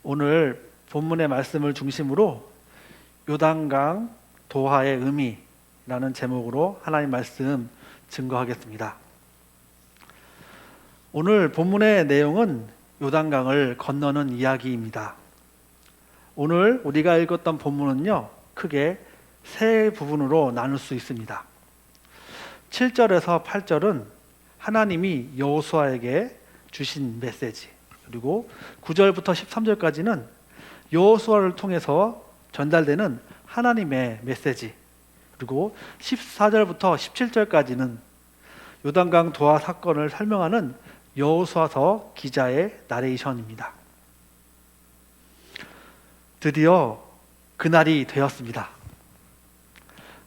오늘 본문의 말씀을 중심으로 요단강 도하의 의미라는 제목으로 하나님 말씀 증거하겠습니다. 오늘 본문의 내용은 요단강을 건너는 이야기입니다. 오늘 우리가 읽었던 본문은요, 크게 세 부분으로 나눌 수 있습니다. 7절에서 8절은 하나님이 여호수아에게 주신 메시지, 그리고 9절부터 13절까지는 여호수아를 통해서 전달되는 하나님의 메시지, 그리고 14절부터 17절까지는 요단강 도하 사건을 설명하는 여호수아서 기자의 나레이션입니다. 드디어 그날이 되었습니다.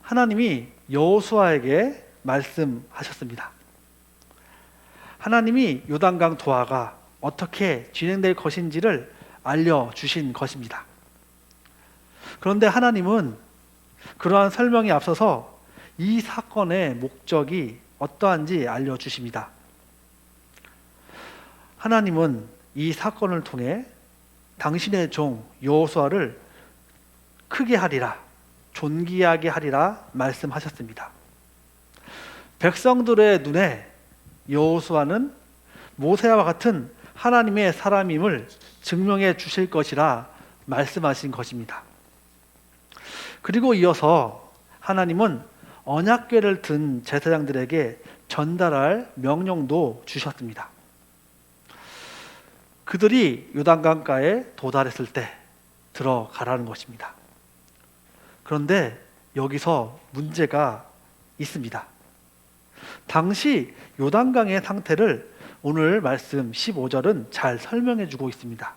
하나님이 여호수아에게 말씀하셨습니다. 하나님이 요단강 도하가 어떻게 진행될 것인지를 알려주신 것입니다. 그런데 하나님은 그러한 설명에 앞서서 이 사건의 목적이 어떠한지 알려주십니다. 하나님은 이 사건을 통해 당신의 종 여호수아를 크게 하리라, 존귀하게 하리라 말씀하셨습니다. 백성들의 눈에 여호수아는 모세와 같은 하나님의 사람임을 증명해 주실 것이라 말씀하신 것입니다. 그리고 이어서 하나님은 언약궤를 든 제사장들에게 전달할 명령도 주셨습니다. 그들이 요단강가에 도달했을 때 들어가라는 것입니다. 그런데 여기서 문제가 있습니다. 당시 요단강의 상태를 오늘 말씀 15절은 잘 설명해 주고 있습니다.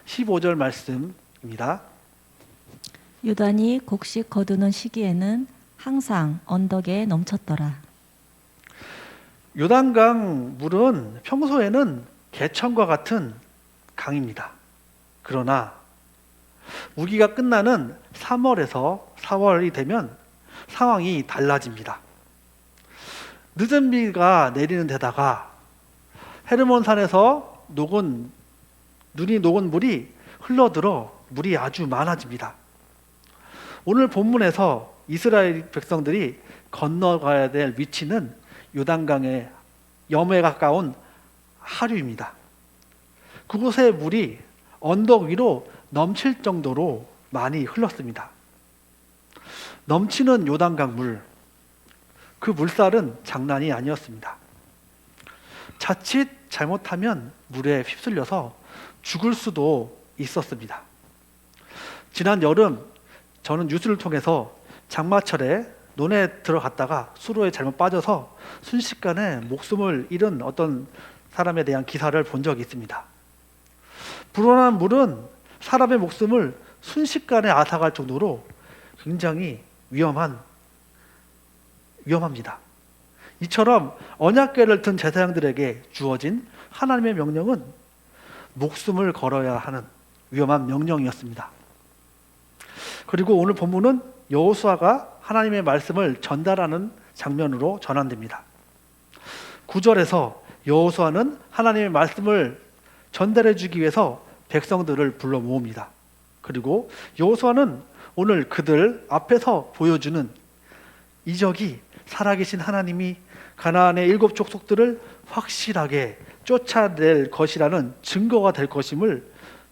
15절 말씀입니다. 요단이 곡식 거두는 시기에는 항상 언덕에 넘쳤더라. 요단강 물은 평소에는 개천과 같은 강입니다. 그러나 우기가 끝나는 3월에서 4월이 되면 상황이 달라집니다. 늦은 비가 내리는 데다가 헤르몬산에서 눈이 녹은 물이 흘러들어 물이 아주 많아집니다. 오늘 본문에서 이스라엘 백성들이 건너가야 될 위치는 요단강의 염에 가까운 하류입니다. 그곳의 물이 언덕 위로 넘칠 정도로 많이 흘렀습니다. 넘치는 요단강 물, 그 물살은 장난이 아니었습니다. 자칫 잘못하면 물에 휩쓸려서 죽을 수도 있었습니다. 지난 여름 저는 뉴스를 통해서 장마철에 논에 들어갔다가 수로에 잘못 빠져서 순식간에 목숨을 잃은 어떤 사람에 대한 기사를 본 적이 있습니다. 불어난 물은 사람의 목숨을 순식간에 앗아갈 정도로 굉장히 위험합니다. 이처럼 언약궤를 든 제사장들에게 주어진 하나님의 명령은 목숨을 걸어야 하는 위험한 명령이었습니다. 그리고 오늘 본문은 여호수아가 하나님의 말씀을 전달하는 장면으로 전환됩니다. 9절에서 여호수아는 하나님의 말씀을 전달해 주기 위해서 백성들을 불러 모읍니다. 그리고 여호수아는 오늘 그들 앞에서 보여주는 이적이 살아계신 하나님이 가나안의 7 족속들을 확실하게 쫓아낼 것이라는 증거가 될 것임을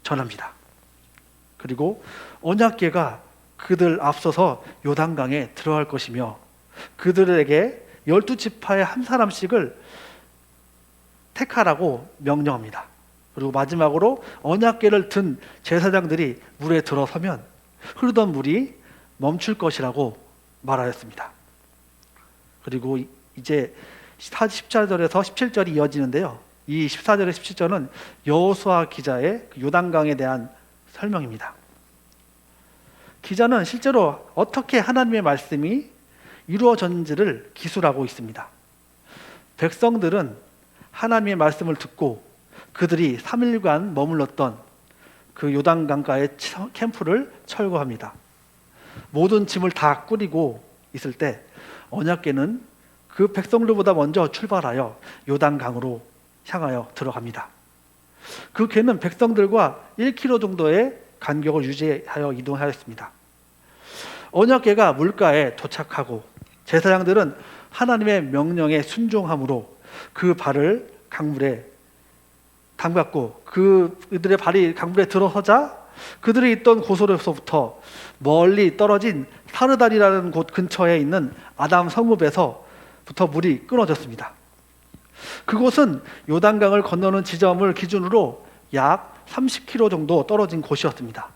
전합니다. 그리고 언약궤가 그들 앞서서 요단강에 들어갈 것이며 그들에게 12지파의 한 사람씩을 택하라고 명령합니다. 그리고 마지막으로 언약궤를 든 제사장들이 물에 들어서면 흐르던 물이 멈출 것이라고 말하였습니다. 그리고 이제 14절에서 17절이 이어지는데요. 이 14절에 17절은 여호수아 기자의 요단강에 대한 설명입니다. 기자는 실제로 어떻게 하나님의 말씀이 이루어졌는지를 기술하고 있습니다. 백성들은 하나님의 말씀을 듣고 그들이 3일간 머물렀던 그 요단강가의 캠프를 철거합니다. 모든 짐을 다 꾸리고 있을 때 언약궤는 그 백성들보다 먼저 출발하여 요단강으로 향하여 들어갑니다. 그 궤는 백성들과 1km 정도의 간격을 유지하여 이동하였습니다. 언약궤가 물가에 도착하고 제사장들은 하나님의 명령에 순종함으로 그 발을 강물에 담갔고 그들의 발이 강물에 들어서자 그들이 있던 곳으로서부터 멀리 떨어진 사르단이라는 곳 근처에 있는 아담 성읍에서부터 물이 끊어졌습니다. 그곳은 요단강을 건너는 지점을 기준으로 약 30km 정도 떨어진 곳이었습니다.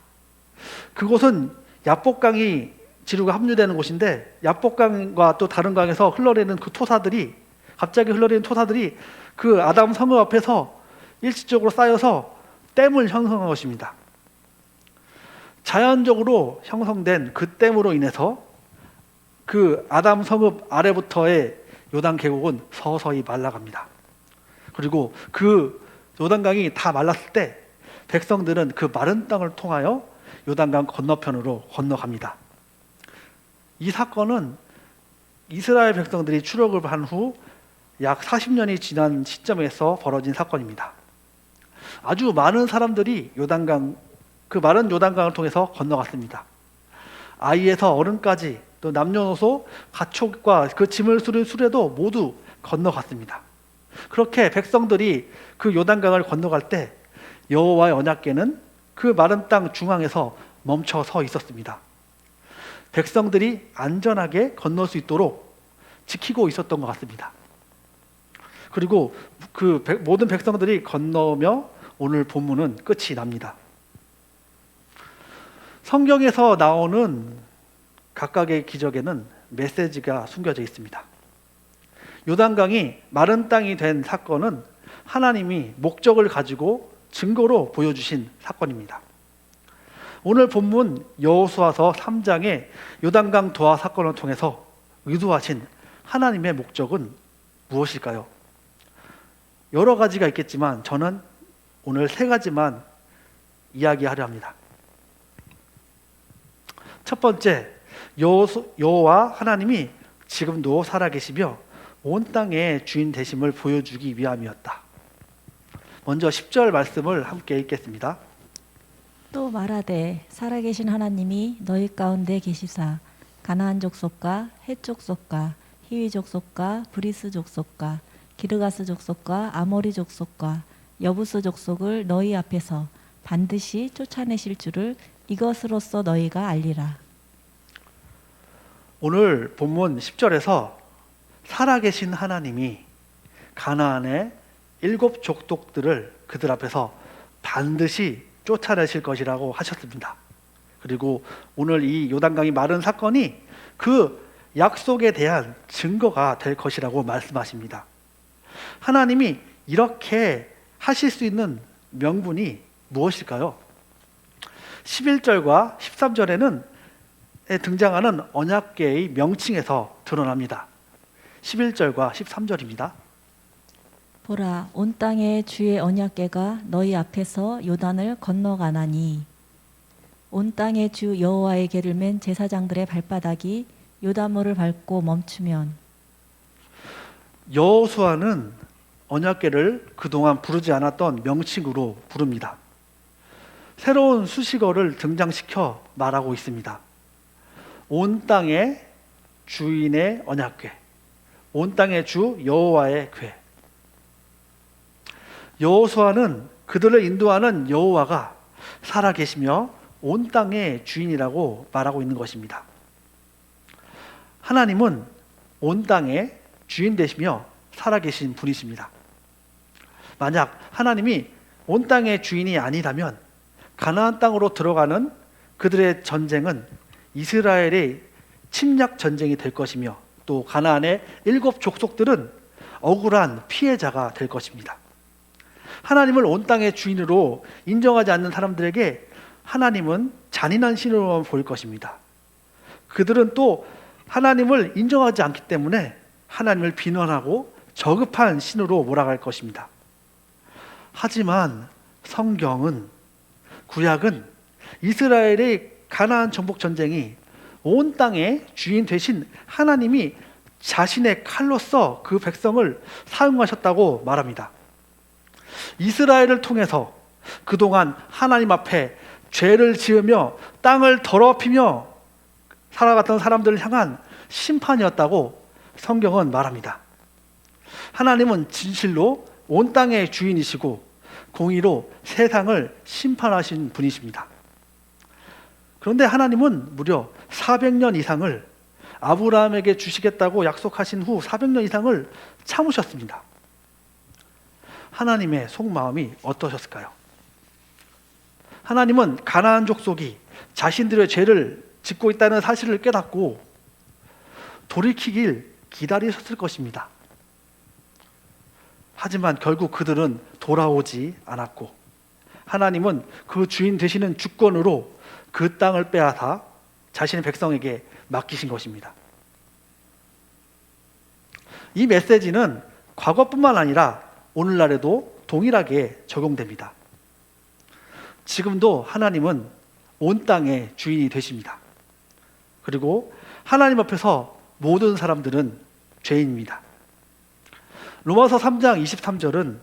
그곳은 야복강이 지류가 합류되는 곳인데 야복강과 또 다른 강에서 흘러내리는 그 토사들이 갑자기 흘러내리는 토사들이 그 아담 성읍 앞에서 일시적으로 쌓여서 댐을 형성한 것입니다. 자연적으로 형성된 그 댐으로 인해서 그 아담 성읍 아래부터의 요단 계곡은 서서히 말라갑니다. 그리고 그 요단강이 다 말랐을 때 백성들은 그 마른 땅을 통하여 요단강 건너편으로 건너갑니다. 이 사건은 이스라엘 백성들이 출애굽을 한 후 약 40년이 지난 시점에서 벌어진 사건입니다. 아주 많은 사람들이 그 마른 요단강을 통해서 건너갔습니다. 아이에서 어른까지 또 남녀노소 가축과 그 짐을 수른 수레도 모두 건너갔습니다. 그렇게 백성들이 그 요단강을 건너갈 때 여호와의 언약궤는 그 마른 땅 중앙에서 멈춰 서 있었습니다. 백성들이 안전하게 건널 수 있도록 지키고 있었던 것 같습니다. 그리고 그 모든 백성들이 건너며 오늘 본문은 끝이 납니다. 성경에서 나오는 각각의 기적에는 메시지가 숨겨져 있습니다. 요단강이 마른 땅이 된 사건은 하나님이 목적을 가지고 증거로 보여주신 사건입니다. 오늘 본문 여호수아서 3장의 요단강 도하 사건을 통해서 의도하신 하나님의 목적은 무엇일까요? 여러 가지가 있겠지만 저는 오늘 3가지만 이야기하려 합니다. 첫 번째, 여호와 하나님이 지금도 살아계시며 온 땅의 주인 되심을 보여주기 위함이었다. 먼저 10절 말씀을 함께 읽겠습니다. 또 말하되 살아계신 하나님이 너희 가운데 계시사 가나안 족속과 헷 족속과 히위 족속과 브리스 족속과 기르가스 족속과 아모리 족속과 여부스 족속을 너희 앞에서 반드시 쫓아내실 줄을 이것으로써 너희가 알리라. 오늘 본문 10절에서 살아계신 하나님이 가나안의 7 족속들을 그들 앞에서 반드시 쫓아내실 것이라고 하셨습니다. 그리고 오늘 이 요단강이 마른 사건이 그 약속에 대한 증거가 될 것이라고 말씀하십니다. 하나님이 이렇게 하실 수 있는 명분이 무엇일까요? 11절과 13절에는 등장하는 언약궤의 명칭에서 드러납니다. 11절과 13절입니다. 보라, 온 땅에 주의 언약궤가 너희 앞에서 요단을 건너가나니 온 땅에 주 여호와의 궤를 맨 제사장들의 발바닥이 요단물을 밟고 멈추면. 여호수아는 언약궤를 그동안 부르지 않았던 명칭으로 부릅니다. 새로운 수식어를 등장시켜 말하고 있습니다. 온 땅의 주인의 언약궤, 온 땅의 주 여호와의 궤. 여호수아는 그들을 인도하는 여호와가 살아계시며 온 땅의 주인이라고 말하고 있는 것입니다. 하나님은 온 땅의 주인 되시며 살아계신 분이십니다. 만약 하나님이 온 땅의 주인이 아니라면 가나안 땅으로 들어가는 그들의 전쟁은 이스라엘의 침략 전쟁이 될 것이며 또 가나안의 7 족속들은 억울한 피해자가 될 것입니다. 하나님을 온 땅의 주인으로 인정하지 않는 사람들에게 하나님은 잔인한 신으로만 보일 것입니다. 그들은 또 하나님을 인정하지 않기 때문에 하나님을 비난하고 저급한 신으로 몰아갈 것입니다. 하지만 성경은, 구약은 이스라엘의 가나안 정복 전쟁이 온 땅의 주인 되신 하나님이 자신의 칼로서 그 백성을 사용하셨다고 말합니다. 이스라엘을 통해서 그동안 하나님 앞에 죄를 지으며 땅을 더럽히며 살아갔던 사람들을 향한 심판이었다고 성경은 말합니다. 하나님은 진실로 온 땅의 주인이시고 공의로 세상을 심판하신 분이십니다. 그런데 하나님은 무려 400년 이상을 아브라함에게 주시겠다고 약속하신 후 400년 이상을 참으셨습니다. 하나님의 속마음이 어떠셨을까요? 하나님은 가나안 족속이 자신들의 죄를 짓고 있다는 사실을 깨닫고 돌이키길 기다리셨을 것입니다. 하지만 결국 그들은 돌아오지 않았고 하나님은 그 주인 되시는 주권으로 그 땅을 빼앗아 자신의 백성에게 맡기신 것입니다. 이 메시지는 과거뿐만 아니라 오늘날에도 동일하게 적용됩니다. 지금도 하나님은 온 땅의 주인이 되십니다. 그리고 하나님 앞에서 모든 사람들은 죄인입니다. 로마서 3장 23절은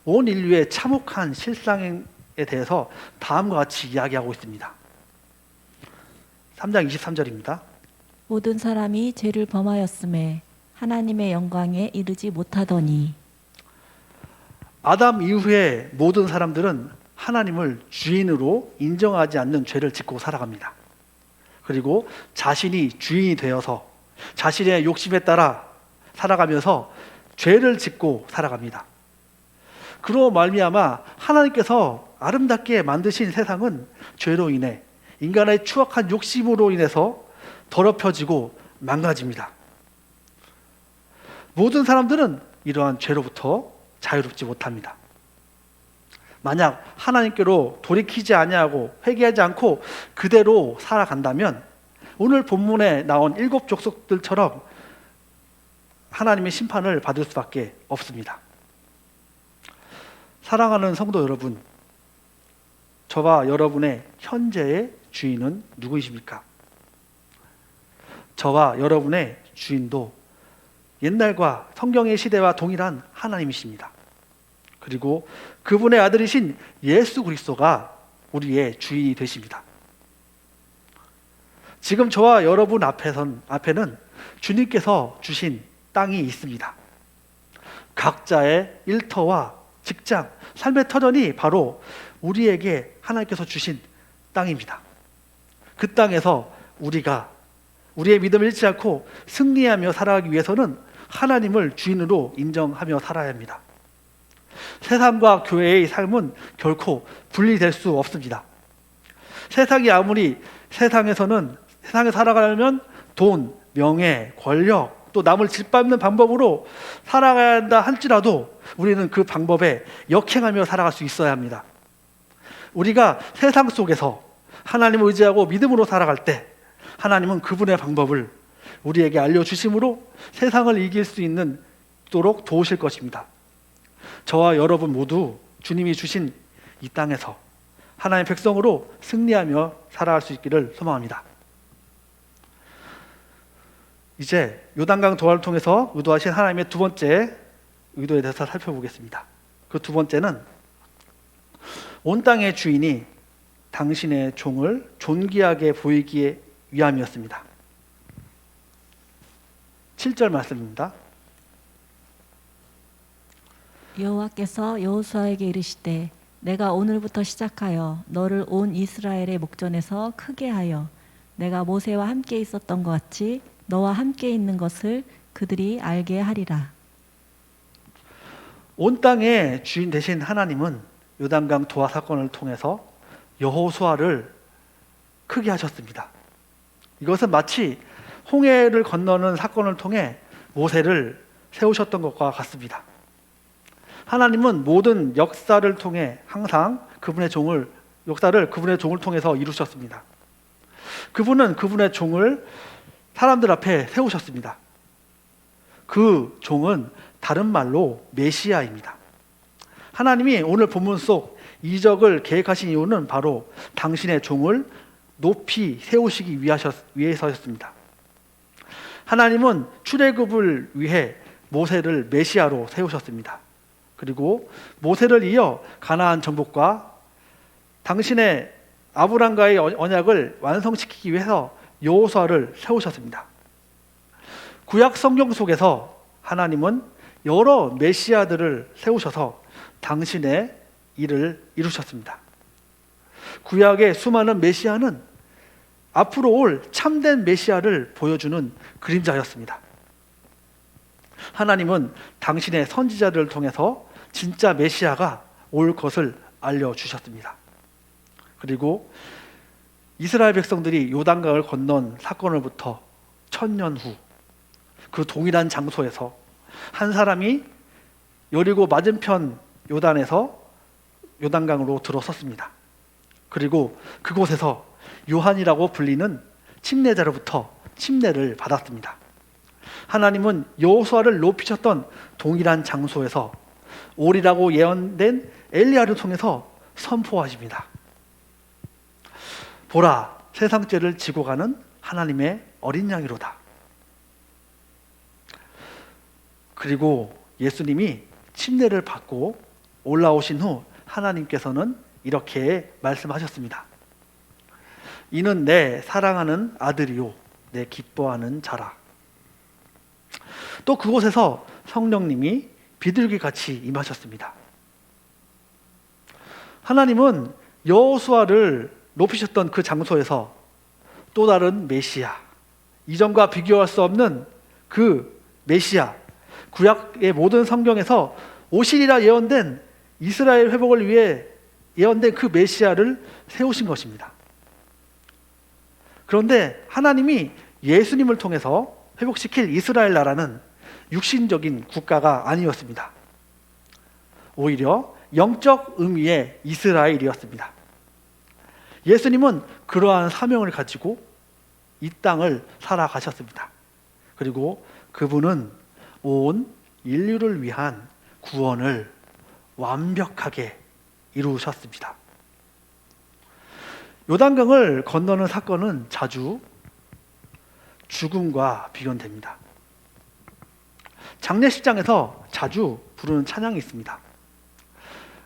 온 인류의 참혹한 실상에 대해서 다음과 같이 이야기하고 있습니다. 3장 23절입니다. 모든 사람이 죄를 범하였음에 하나님의 영광에 이르지 못하더니. 아담 이후에 모든 사람들은 하나님을 주인으로 인정하지 않는 죄를 짓고 살아갑니다. 그리고 자신이 주인이 되어서 자신의 욕심에 따라 살아가면서 죄를 짓고 살아갑니다. 그로 말미암아 하나님께서 아름답게 만드신 세상은 죄로 인해 인간의 추악한 욕심으로 인해서 더럽혀지고 망가집니다. 모든 사람들은 이러한 죄로부터 자유롭지 못합니다. 만약 하나님께로 돌이키지 아니하고 회개하지 않고 그대로 살아간다면 오늘 본문에 나온 7 족속들처럼 하나님의 심판을 받을 수밖에 없습니다. 사랑하는 성도 여러분, 저와 여러분의 현재의 주인은 누구이십니까? 저와 여러분의 주인도 옛날과 성경의 시대와 동일한 하나님이십니다. 그리고 그분의 아들이신 예수 그리스도가 우리의 주인이 되십니다. 지금 저와 여러분 앞에는 주님께서 주신 땅이 있습니다. 각자의 일터와 직장, 삶의 터전이 바로 우리에게 하나님께서 주신 땅입니다. 그 땅에서 우리가 우리의 믿음을 잃지 않고 승리하며 살아가기 위해서는 하나님을 주인으로 인정하며 살아야 합니다. 세상과 교회의 삶은 결코 분리될 수 없습니다. 세상이 아무리 세상에 살아가려면 돈, 명예, 권력, 또 남을 짓밟는 방법으로 살아가야 한다 할지라도 우리는 그 방법에 역행하며 살아갈 수 있어야 합니다. 우리가 세상 속에서 하나님을 의지하고 믿음으로 살아갈 때 하나님은 그분의 방법을 우리에게 알려주심으로 세상을 이길 수 있도록 도우실 것입니다. 저와 여러분 모두 주님이 주신 이 땅에서 하나님의 백성으로 승리하며 살아갈 수 있기를 소망합니다. 이제 요단강 도하를 통해서 의도하신 하나님의 두 번째 의도에 대해서 살펴보겠습니다. 그 두 번째는 온 땅의 주인이 당신의 종을 존귀하게 보이기 위함이었습니다. 7절 말씀입니다. 여호와께서 여호수아에게 이르시되 내가 오늘부터 시작하여 너를 온 이스라엘의 목전에서 크게 하여 내가 모세와 함께 있었던 것 같이 너와 함께 있는 것을 그들이 알게 하리라. 온 땅의 주인 되신 하나님은 요단강 도하 사건을 통해서 여호수아를 크게 하셨습니다. 이것은 마치 홍해를 건너는 사건을 통해 모세를 세우셨던 것과 같습니다. 하나님은 모든 역사를 통해 항상 역사를 그분의 종을 통해서 이루셨습니다. 그분은 그분의 종을 사람들 앞에 세우셨습니다. 그 종은 다른 말로 메시아입니다. 하나님이 오늘 본문 속 이적을 계획하신 이유는 바로 당신의 종을 높이 세우시기 위해서였습니다. 하나님은 출애굽을 위해 모세를 메시아로 세우셨습니다. 그리고 모세를 이어 가나안 정복과 당신의 아브람과의 언약을 완성시키기 위해서 여호수아를 세우셨습니다. 구약 성경 속에서 하나님은 여러 메시아들을 세우셔서 당신의 일을 이루셨습니다. 구약의 수많은 메시아는 앞으로 올 참된 메시아를 보여주는 그림자였습니다. 하나님은 당신의 선지자들을 통해서 진짜 메시아가 올 것을 알려주셨습니다. 그리고 이스라엘 백성들이 요단강을 건넌 사건으로부터 1000년 후 그 동일한 장소에서 한 사람이 여리고 맞은편 요단에서 요단강으로 들어섰습니다. 그리고 그곳에서 요한이라고 불리는 침례자로부터 침례를 받았습니다. 하나님은 여호수아를 높이셨던 동일한 장소에서 오리라고 예언된 엘리야를 통해서 선포하십니다. 보라, 세상 죄를 지고 가는 하나님의 어린 양이로다. 그리고 예수님이 침례를 받고 올라오신 후 하나님께서는 이렇게 말씀하셨습니다. 이는 내 사랑하는 아들이요 내 기뻐하는 자라. 또 그곳에서 성령님이 비둘기같이 임하셨습니다. 하나님은 여호수아를 높이셨던 그 장소에서 또 다른 메시아, 이전과 비교할 수 없는 그 메시아, 구약의 모든 성경에서 오시리라 예언된 이스라엘 회복을 위해 예언된 그 메시아를 세우신 것입니다. 그런데 하나님이 예수님을 통해서 회복시킬 이스라엘 나라는 육신적인 국가가 아니었습니다. 오히려 영적 의미의 이스라엘이었습니다. 예수님은 그러한 사명을 가지고 이 땅을 살아가셨습니다. 그리고 그분은 온 인류를 위한 구원을 완벽하게 이루셨습니다. 요단강을 건너는 사건은 자주 죽음과 비견됩니다. 장례식장에서 자주 부르는 찬양이 있습니다.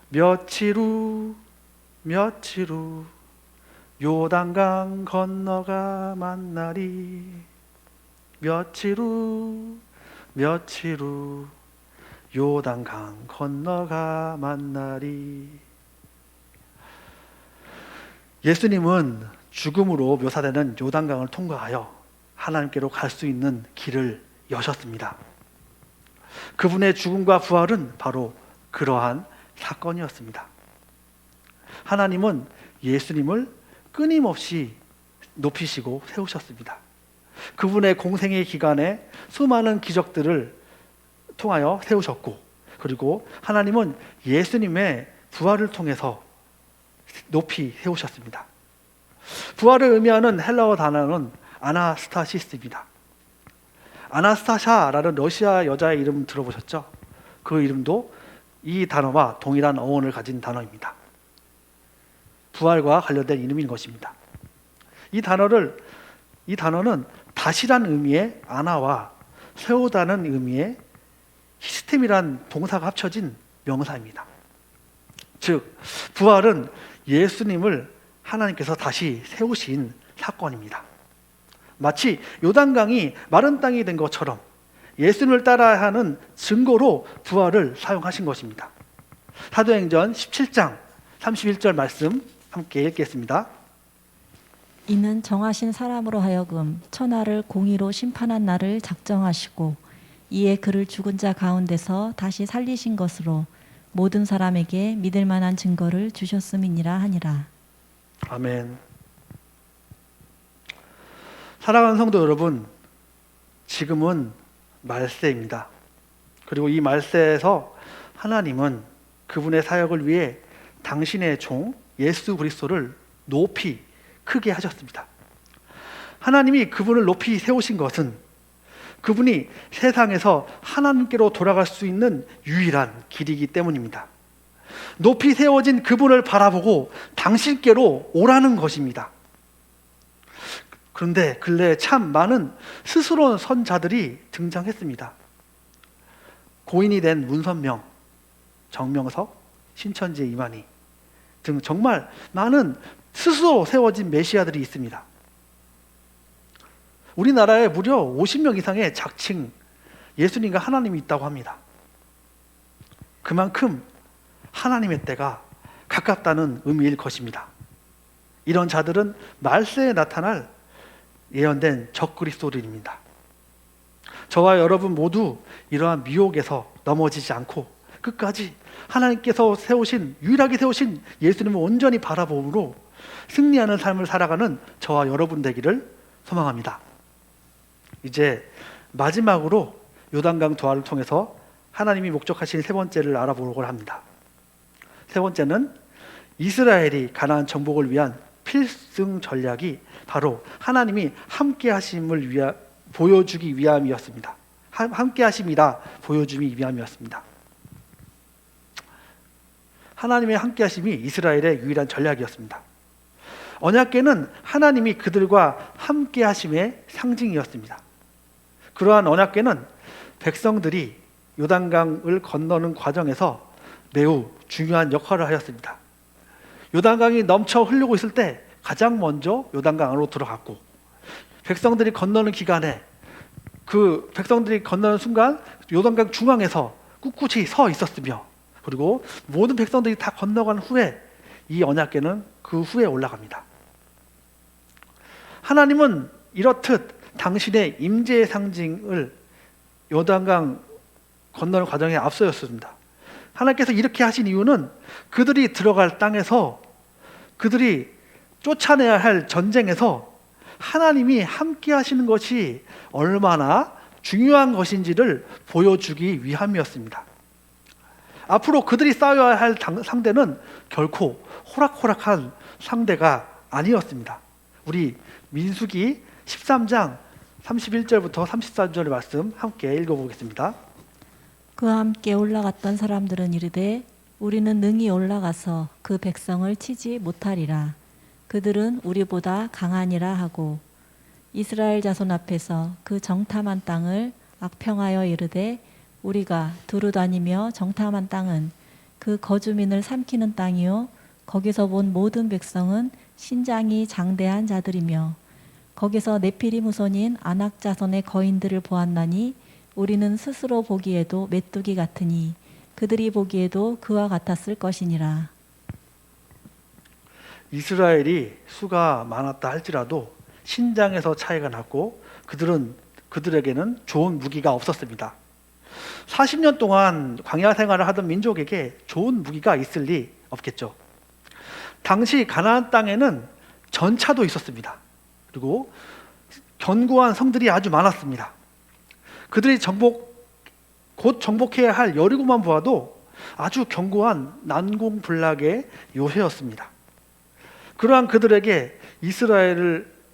며칠 후 요단강 건너가 만나리. 며칠 후 요단강 건너가 만나리. 예수님은 죽음으로 묘사되는 요단강을 통과하여 하나님께로 갈 수 있는 길을 여셨습니다. 그분의 죽음과 부활은 바로 그러한 사건이었습니다. 하나님은 예수님을 끊임없이 높이시고 세우셨습니다. 그분의 공생의 기간에 수많은 기적들을 통하여 세우셨고, 그리고 하나님은 예수님의 부활을 통해서 높이 세우셨습니다. 부활을 의미하는 헬라어 단어는 아나스타시스입니다. 아나스타샤라는 러시아 여자의 이름 들어보셨죠? 그 이름도 이 단어와 동일한 어원을 가진 단어입니다. 부활과 관련된 이름인 것입니다. 이 단어는 다시란 의미의 아나와 세우다는 의미의 시스템이란 동사가 합쳐진 명사입니다. 즉, 부활은 예수님을 하나님께서 다시 세우신 사건입니다. 마치 요단강이 마른 땅이 된 것처럼 예수님을 따라야 하는 증거로 부활을 사용하신 것입니다. 사도행전 17장 31절 말씀 함께 읽겠습니다. 이는 정하신 사람으로 하여금 천하를 공의로 심판한 날을 작정하시고 이에 그를 죽은 자 가운데서 다시 살리신 것으로 모든 사람에게 믿을 만한 증거를 주셨음이니라 하니라. 아멘. 사랑하는 성도 여러분, 지금은 말세입니다. 그리고 이 말세에서 하나님은 그분의 사역을 위해 당신의 종 예수 그리스도를 높이 크게 하셨습니다. 하나님이 그분을 높이 세우신 것은 그분이 세상에서 하나님께로 돌아갈 수 있는 유일한 길이기 때문입니다. 높이 세워진 그분을 바라보고 당신께로 오라는 것입니다. 그런데 근래에 참 많은 스스로 선 자들이 등장했습니다. 고인이 된 문선명, 정명석, 신천지의 이만희 등 정말 많은 스스로 세워진 메시아들이 있습니다. 우리나라에 무려 50명 이상의 자칭 예수님과 하나님이 있다고 합니다. 그만큼 하나님의 때가 가깝다는 의미일 것입니다. 이런 자들은 말세에 나타날 예언된 적그리스도들입니다. 저와 여러분 모두 이러한 미혹에서 넘어지지 않고 끝까지 하나님께서 유일하게 세우신 예수님을 온전히 바라봄으로 승리하는 삶을 살아가는 저와 여러분 되기를 소망합니다. 이제 마지막으로 요단강 도하를 통해서 하나님이 목적하신 세 번째를 알아보려고 합니다. 세 번째는 이스라엘이 가나안 정복을 위한 필승 전략이 바로 하나님이 함께 하심을 보여주기 위함이었습니다. 함께 하심이라 보여주기 위함이었습니다. 하나님의 함께 하심이 이스라엘의 유일한 전략이었습니다. 언약궤는 하나님이 그들과 함께 하심의 상징이었습니다. 그러한 언약궤는 백성들이 요단강을 건너는 과정에서 매우 중요한 역할을 하였습니다. 요단강이 넘쳐 흐르고 있을 때 가장 먼저 요단강 안으로 들어갔고, 백성들이 건너는 기간에 그 백성들이 건너는 순간 요단강 중앙에서 꿋꿋이 서 있었으며, 그리고 모든 백성들이 다 건너간 후에 이 언약궤는 그 후에 올라갑니다. 하나님은 이렇듯 당신의 임재의 상징을 요단강 건너는 과정에 앞서였습니다. 하나님께서 이렇게 하신 이유는 그들이 들어갈 땅에서, 그들이 쫓아내야 할 전쟁에서 하나님이 함께 하시는 것이 얼마나 중요한 것인지를 보여주기 위함이었습니다. 앞으로 그들이 싸워야 할 상대는 결코 호락호락한 상대가 아니었습니다. 우리 민수기 13장 31절부터 34절의 말씀 함께 읽어보겠습니다. 그와 함께 올라갔던 사람들은 이르되 우리는 능히 올라가서 그 백성을 치지 못하리라. 그들은 우리보다 강하니라 하고 이스라엘 자손 앞에서 그 정탐한 땅을 악평하여 이르되 우리가 두루 다니며 정탐한 땅은 그 거주민을 삼키는 땅이요 거기서 본 모든 백성은 신장이 장대한 자들이며 거기서 네피림 후손인 아낙 자손의 거인들을 보았나니 우리는 스스로 보기에도 메뚜기 같으니 그들이 보기에도 그와 같았을 것이니라. 이스라엘이 수가 많았다 할지라도 신장에서 차이가 났고 그들에게는 좋은 무기가 없었습니다. 40년 동안 광야 생활을 하던 민족에게 좋은 무기가 있을 리 없겠죠. 당시 가나안 땅에는 전차도 있었습니다. 그리고 견고한 성들이 아주 많았습니다. 그들이 곧 정복해야 할 여리고만 보아도 아주 견고한 난공불락의 요새였습니다. 그러한 그들에게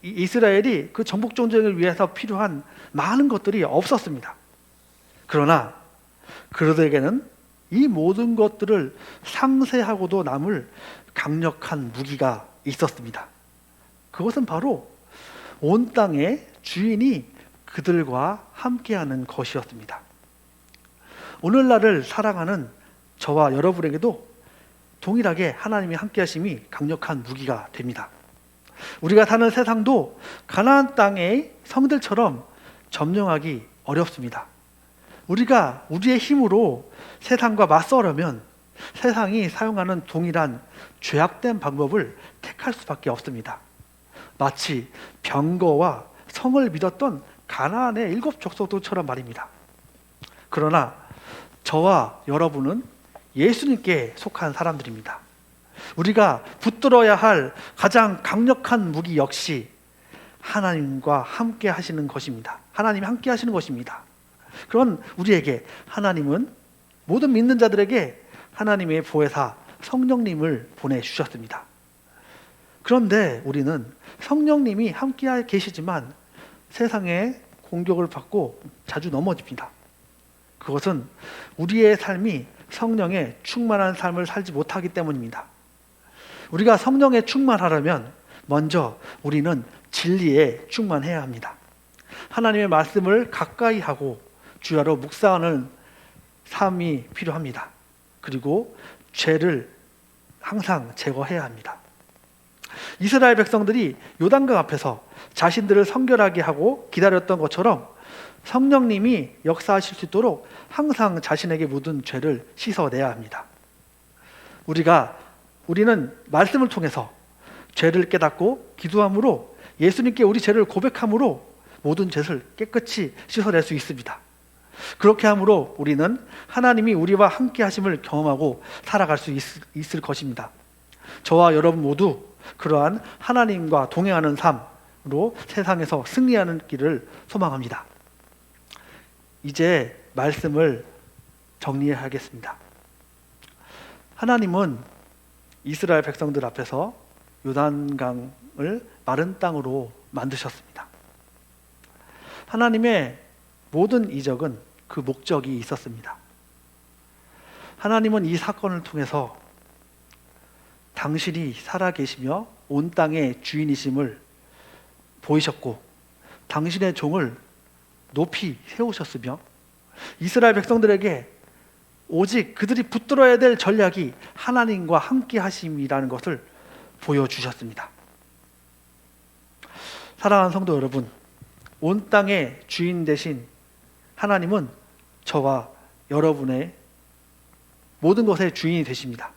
이스라엘이 그 정복 전쟁을 위해서 필요한 많은 것들이 없었습니다. 그러나 그들에게는 이 모든 것들을 상쇄하고도 남을 강력한 무기가 있었습니다. 그것은 바로 온 땅의 주인이 그들과 함께하는 것이었습니다. 오늘날을 살아가는 저와 여러분에게도 동일하게 하나님의 함께하심이 강력한 무기가 됩니다. 우리가 사는 세상도 가나안 땅의 성들처럼 점령하기 어렵습니다. 우리가 우리의 힘으로 세상과 맞서려면 세상이 사용하는 동일한 죄악된 방법을 택할 수밖에 없습니다. 마치 병거와 성을 믿었던 가나안의 7 족속들처럼 말입니다. 그러나 저와 여러분은 예수님께 속한 사람들입니다. 우리가 붙들어야 할 가장 강력한 무기 역시 하나님과 함께 하시는 것입니다. 하나님이 함께 하시는 것입니다. 그런 우리에게 하나님은 모든 믿는 자들에게 하나님의 보혜사 성령님을 보내주셨습니다. 그런데 우리는 성령님이 함께 계시지만 세상의 공격을 받고 자주 넘어집니다. 그것은 우리의 삶이 성령에 충만한 삶을 살지 못하기 때문입니다. 우리가 성령에 충만하려면 먼저 우리는 진리에 충만해야 합니다. 하나님의 말씀을 가까이 하고 주야로 묵상하는 삶이 필요합니다. 그리고 죄를 항상 제거해야 합니다. 이스라엘 백성들이 요단강 앞에서 자신들을 성결하게 하고 기다렸던 것처럼 성령님이 역사하실 수 있도록 항상 자신에게 묻은 죄를 씻어내야 합니다. 우리는 말씀을 통해서 죄를 깨닫고 기도함으로 예수님께 우리 죄를 고백함으로 모든 죄를 깨끗이 씻어낼 수 있습니다. 그렇게 함으로 우리는 하나님이 우리와 함께 하심을 경험하고 살아갈 수 있을 것입니다. 저와 여러분 모두 그러한 하나님과 동행하는 삶으로 세상에서 승리하는 길을 소망합니다. 이제 말씀을 정리하겠습니다. 하나님은 이스라엘 백성들 앞에서 요단강을 마른 땅으로 만드셨습니다. 하나님의 모든 이적은 그 목적이 있었습니다. 하나님은 이 사건을 통해서 당신이 살아계시며 온 땅의 주인이심을 보이셨고 당신의 종을 높이 세우셨으며 이스라엘 백성들에게 오직 그들이 붙들어야 될 전략이 하나님과 함께 하심이라는 것을 보여주셨습니다. 사랑하는 성도 여러분, 온 땅의 주인 되신 하나님은 저와 여러분의 모든 것의 주인이 되십니다.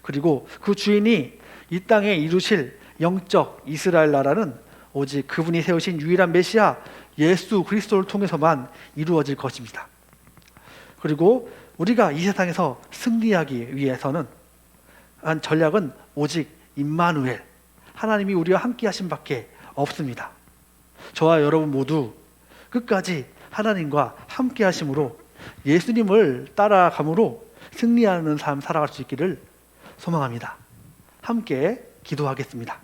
그리고 그 주인이 이 땅에 이루실 영적 이스라엘 나라는 오직 그분이 세우신 유일한 메시아 예수 그리스도를 통해서만 이루어질 것입니다. 그리고 우리가 이 세상에서 승리하기 위해서는 한 전략은 오직 임마누엘, 하나님이 우리와 함께 하신 밖에 없습니다. 저와 여러분 모두 끝까지 하나님과 함께 하심으로 예수님을 따라감으로 승리하는 삶 살아갈 수 있기를 소망합니다. 함께 기도하겠습니다.